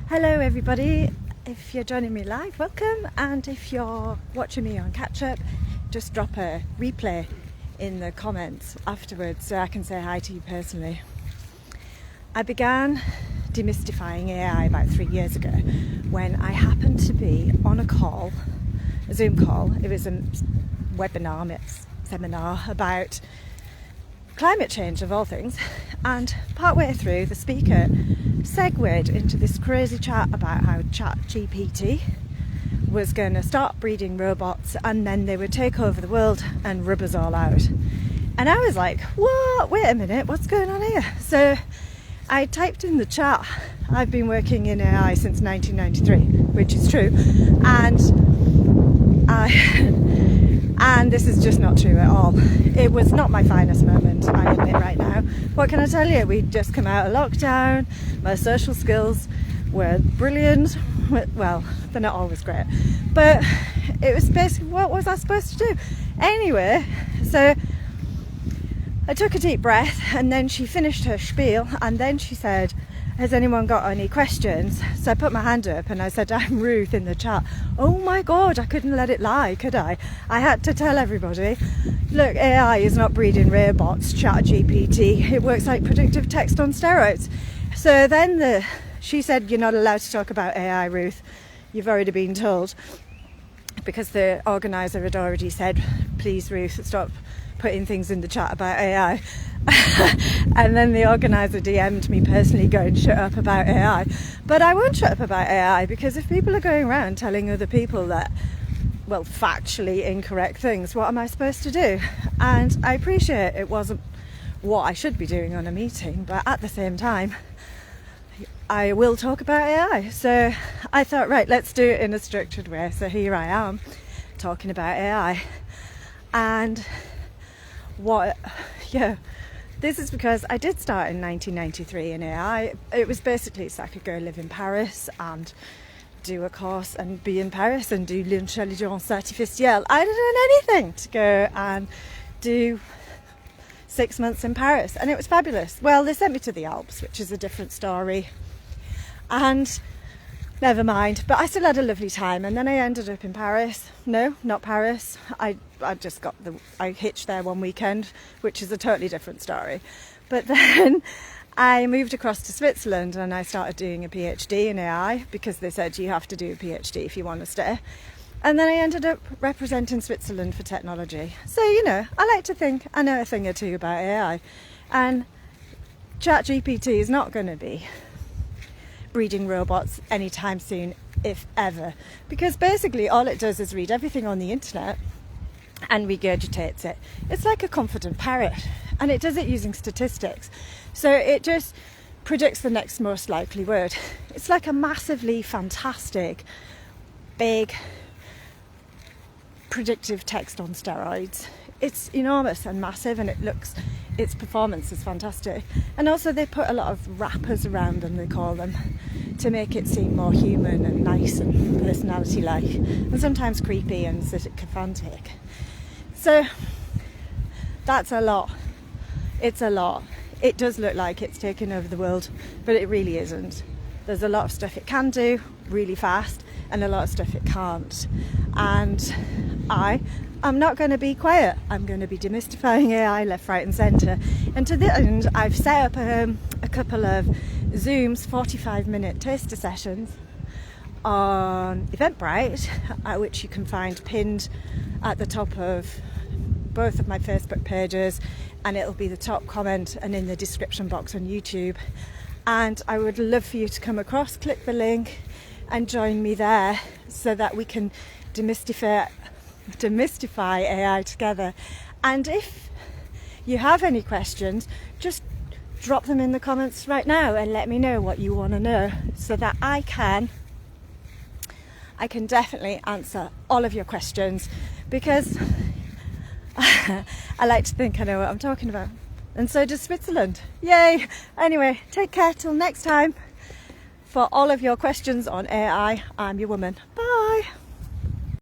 Hello everybody, if you're joining me live, welcome, and if you're watching me on catch up, just drop a replay in the comments afterwards so I can say hi to you personally. I began demystifying AI about 3 years ago when I happened to be on a Zoom call. It was a webinar, seminar about climate change of all things, and partway through the speaker segued into this crazy chat about how chatgpt was going to start breeding robots and then they would take over the world and rub us all out. And I was like, what? Wait a minute, what's going on here? So I typed in the chat, I've been working in AI since 1993, which is true, and this is just not true at all. It was not my finest moment, I admit right now. What can I tell you? We'd just come out of lockdown, my social skills were brilliant. Well, they're not always great, but it was basically, what was I supposed to do? Anyway, so I took a deep breath and then she finished her spiel and then she said, has anyone got any questions? So I put my hand up and I said, I'm Ruth in the chat. Oh my God, I couldn't let it lie, could I? I had to tell everybody, look, AI is not breeding robots, chatgpt. It works like predictive text on steroids. So then she said, you're not allowed to talk about AI, Ruth. You've already been told. Because the organiser had already said, please, Ruth, stop putting things in the chat about AI. And then the organiser DM'd me personally going, shut up about AI. But I won't shut up about AI, because if people are going around telling other people that, well, factually incorrect things, what am I supposed to do? And I appreciate it wasn't what I should be doing on a meeting, but at the same time, I will talk about AI. So I thought, right, let's do it in a structured way. So here I am talking about AI. And this is because I did start in 1993 in AI. It was basically so I could go live in Paris and do a course and be in Paris and do l'intelligence artificielle. I'd done anything to go and do 6 months in Paris, and it was fabulous. Well, they sent me to the Alps, which is a different story, and never mind, but I still had a lovely time. And then I ended up in Paris. No, not Paris. I hitched there one weekend, which is a totally different story. But then I moved across to Switzerland and I started doing a PhD in AI, because they said you have to do a PhD if you want to stay. And then I ended up representing Switzerland for technology. So, I like to think I know a thing or two about AI. And chatgpt is not going to be breeding robots anytime soon, if ever, because basically all it does is read everything on the internet and regurgitates it. It's like a confident parrot, and it does it using statistics. So it just predicts the next most likely word. It's like a massively fantastic, big, predictive text on steroids. It's enormous and massive, and its performance is fantastic. And also they put a lot of wrappers around them, they call them, to make it seem more human and nice and personality-like, and sometimes creepy and sycophantic. So that's a lot. It's a lot. It does look like it's taken over the world, but it really isn't. There's a lot of stuff it can do really fast and a lot of stuff it can't. And I'm not going to be quiet. I'm going to be demystifying AI left, right and centre. And to the end, I've set up a couple of Zooms, 45-minute taster sessions on Eventbrite, which you can find pinned at the top of both of my Facebook pages, and it'll be the top comment and in the description box on YouTube. And I would love for you to come across, click the link and join me there so that we can demystify AI together. And if you have any questions, just drop them in the comments right now and let me know what you want to know, so that I can definitely answer all of your questions, because I like to think I know what I'm talking about, and so does Switzerland. Yay! Anyway, take care till next time. For all of your questions on AI, I'm your woman. Bye!